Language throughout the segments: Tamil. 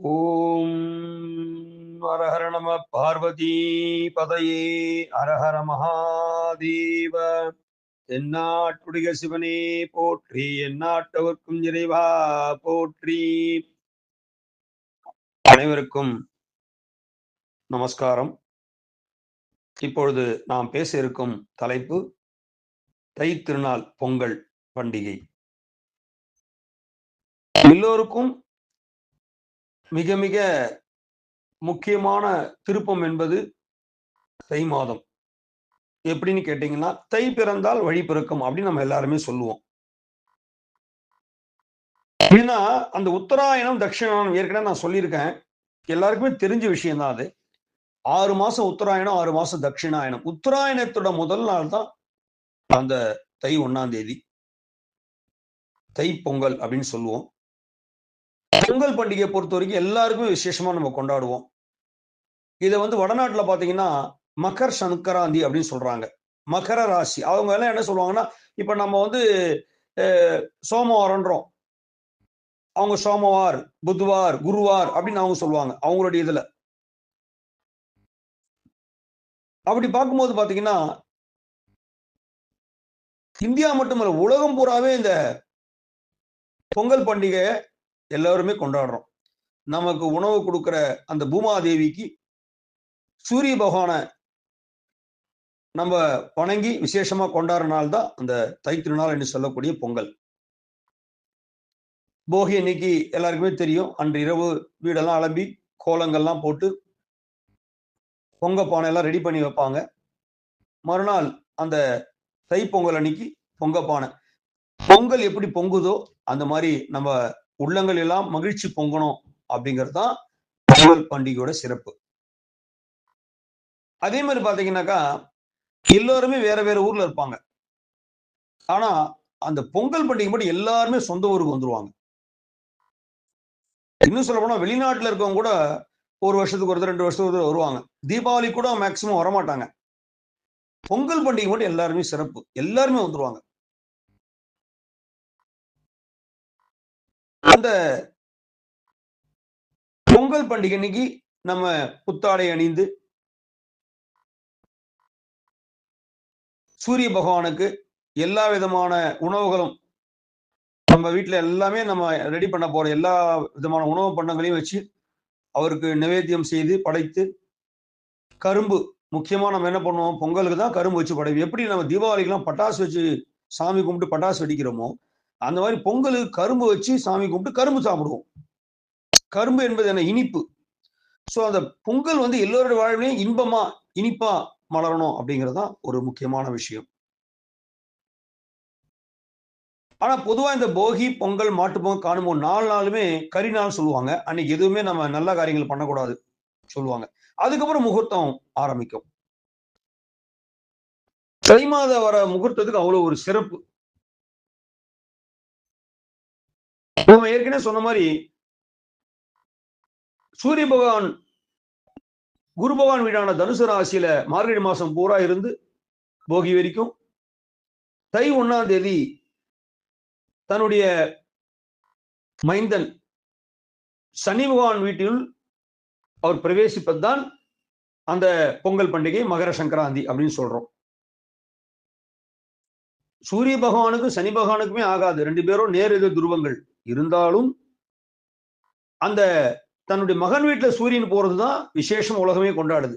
ஓம் ஹரஹர நம பார்வதி பதையே ஹரஹர மகாதேவ. எந்நாட்டுடைய சிவனே போற்றி, எந்நாட்டவர்க்கும் இறைவா போற்றி. அனைவருக்கும் நமஸ்காரம். இப்பொழுது நாம் பேச இருக்கும் தலைப்பு தை திருநாள் பொங்கல் பண்டிகை. எல்லோருக்கும் மிக மிக முக்கியமான திருப்பம் என்பது தை மாதம். எப்படின்னு கேட்டீங்கன்னா, தை பிறந்தால் வழி பிறக்கும் அப்படின்னு நம்ம எல்லாருமே சொல்லுவோம். ஏன்னா அந்த உத்தராயணம் தட்சிணாயனம் ஏற்கனவே நான் சொல்லியிருக்கேன், எல்லாருக்குமே தெரிஞ்ச விஷயம் தான் அது. 6 மாசம் உத்தராயணம், 6 மாசம் தட்சிணாயனம். உத்தராயணத்தோட முதல் நாள் தான் அந்த தை 1ஆம் தேதி, தை பொங்கல் அப்படின்னு சொல்லுவோம். பொங்கல் பண்டிகையை பொறுத்த வரைக்கும் எல்லாருக்குமே விசேஷமா நம்ம கொண்டாடுவோம். இதை வடநாட்டுல பாத்தீங்கன்னா மக்கர் சங்கராந்தி அப்படின்னு சொல்றாங்க. மகர ராசி அவங்க எல்லாம் என்ன சொல்லுவாங்கன்னா, இப்ப நம்ம சோமவாரன்றோம், அவங்க சோமவார், புத்வார், குருவார் அப்படின்னு அவங்க சொல்லுவாங்க அவங்களுடைய இதுல. அப்படி பார்க்கும்போது பாத்தீங்கன்னா, இந்தியா மட்டுமல்ல உலகம் பூராவே இந்த பொங்கல் பண்டிகையை எல்லாருமே கொண்டாடுறோம். நமக்கு உணவு கொடுக்கிற அந்த பூமாதேவிக்கு சூரிய பகவானை நம்ம வணங்கி விசேஷமா கொண்டாடுற நாள் தான் அந்த தை திருநாள் என்று சொல்லக்கூடிய பொங்கல். போகி அன்னைக்கு எல்லாருக்குமே தெரியும், அன்று இரவு வீடெல்லாம் அலம்பி கோலங்கள்லாம் போட்டு பொங்க பானை எல்லாம் ரெடி பண்ணி வைப்பாங்க. மறுநாள் அந்த தை பொங்கல் அன்னைக்கு பொங்க பானை, பொங்கல் எப்படி பொங்குதோ அந்த மாதிரி நம்ம உள்ளங்கள் எல்லாம் மகிழ்ச்சி பொங்கணும் அப்படிங்கிறது தான் பொங்கல் பண்டிகையோட சிறப்பு. அதே மாதிரி பாத்தீங்கன்னாக்கா எல்லோருமே வேற வேற ஊர்ல இருப்பாங்க. ஆனா அந்த பொங்கல் பண்டிகை மட்டும் எல்லாருமே சொந்த ஊருக்கு வந்துருவாங்க. இன்னும் சொல்ல போனா வெளிநாட்டுல இருக்கவங்க கூட ஒரு வருஷத்துக்கு ஒரு 2 வருஷத்துக்கு ஒரு வருவாங்க. தீபாவளி கூட மேக்சிமம் வரமாட்டாங்க. பொங்கல் பண்டிகை மட்டும் எல்லாருமே சிறப்பு, எல்லாருமே வந்துருவாங்க. அந்த பொங்கல் பண்டிகை அன்னைக்கு நம்ம புத்தாடை அணிந்து சூரிய பகவானுக்கு எல்லா விதமான உணவுகளும் நம்ம வீட்டுல எல்லாமே நம்ம ரெடி பண்ண போற எல்லா விதமான உணவு பண்டங்களையும் வச்சு அவருக்கு நிவேத்தியம் செய்து படைத்து, கரும்பு முக்கியமா நம்ம என்ன பண்ணுவோம், பொங்கலுக்கு தான் கரும்பு வச்சு படைப்போம். எப்படி நம்ம தீபாவளிக்கெல்லாம் பட்டாசு வச்சு சாமி கும்பிட்டு பட்டாசு வெடிக்கிறோமோ அந்த மாதிரி பொங்கலுக்கு கரும்பு வச்சு சாமி கும்பிட்டு கரும்பு சாப்பிடுவோம். கரும்பு என்பது என்ன, இனிப்பு. சோ அந்த பொங்கல் எல்லோருடைய வாழ்விலையும் இன்பமா இனிப்பா மலரணும் அப்படிங்கிறது தான் ஒரு முக்கியமான விஷயம். ஆனா பொதுவா இந்த போகி, பொங்கல், மாட்டு பொங்கல், காணும் 4 நாளுமே கரி நாள் சொல்லுவாங்க. அன்னைக்கு எதுவுமே நம்ம நல்ல காரியங்கள் பண்ணக்கூடாது சொல்லுவாங்க. அதுக்கப்புறம் முகூர்த்தம் ஆரம்பிக்கும். தை மாதம் வர முகூர்த்தத்துக்கு அவ்வளவு ஒரு சிறப்பு. நம்ம ஏற்கனவே சொன்ன மாதிரி சூரிய பகவான் குரு பகவான் வீடான தனுசு ராசியில மார்கழி மாசம் பூரா இருந்து போகி வரைக்கும், தை 1ஆம் தேதி தன்னுடைய மைந்தன் சனி பகவான் வீட்டில் அவர் பிரவேசிப்பதுதான் அந்த பொங்கல் பண்டிகை மகர சங்கராந்தி அப்படின்னு சொல்றோம். சூரிய பகவானுக்கும் சனி பகவானுக்குமே ஆகாது, 2 பேரும் நேர் எதிர் துருவங்கள். இருந்தாலும் அந்த தன்னுடைய மகன் வீட்டுல சூரியன் போறதுதான் விசேஷம், உலகமே கொண்டாடுது.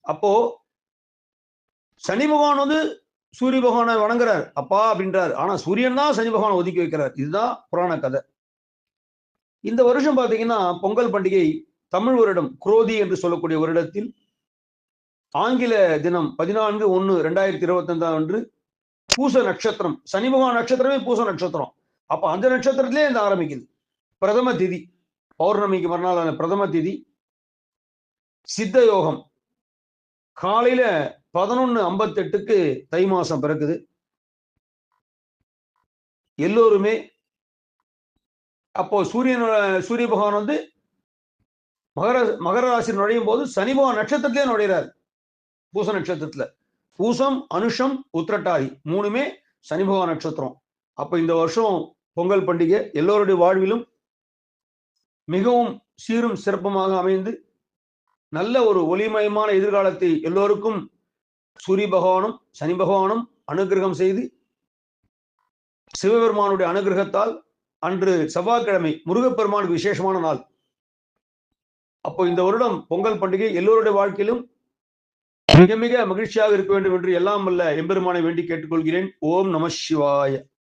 அப்போ சனி பகவான் சூரிய பகவானை வணங்குறார், அப்பா அப்படின்றார். ஆனா சூரியன் தான் சனி பகவானை ஒதுக்கி வைக்கிறார். இதுதான் புராண கதை. இந்த வருஷம் பாத்தீங்கன்னா பொங்கல் பண்டிகை தமிழ் வருடம் குரோதி என்று சொல்லக்கூடிய வருடத்தில் ஆங்கில தினம் 14/1/2025 அன்று பூச நட்சத்திரம், சனி பகவான் நட்சத்திரமே பூச நட்சத்திரம். அப்ப அந்த நட்சத்திரத்திலே இந்த ஆரம்பிக்குது. பிரதம திதி, பௌர்ணமிக்கு மறுநாள் பிரதம திதி, சித்த யோகம். காலையில 11:58க்கு தை மாசம் பிறக்குது. எல்லோருமே அப்போ சூரிய பகவான் மகர ராசி நுழையும் போது சனி பகவான் நட்சத்திரத்திலே நுழைகிறார். பூச நட்சத்திரத்துல பூசம், அனுஷம், உத்திரட்டாதி 3மே சனி பகவான் நட்சத்திரம். அப்ப இந்த வருஷம் பொங்கல் பண்டிகை எல்லோருடைய வாழ்விலும் மிகவும் சீரும் சிறப்புமாக அமைந்து நல்ல ஒரு ஒளிமயமான எதிர்காலத்தை எல்லோருக்கும் சூரிய பகவானும் சனி பகவானும் அனுகிரகம் செய்து சிவபெருமானுடைய அனுகிரகத்தால் அன்று செவ்வாய்க்கிழமை முருகப்பெருமானுக்கு விசேஷமான நாள். அப்போ இந்த வருடம் பொங்கல் பண்டிகை எல்லோருடைய வாழ்க்கையிலும் மிக மிக மகிழ்ச்சியாக இருக்க வேண்டும் என்று எல்லாம் வல்ல எம்பெருமானை வேண்டி கேட்டுக்கொள்கிறேன். ஓம் நம சிவாய.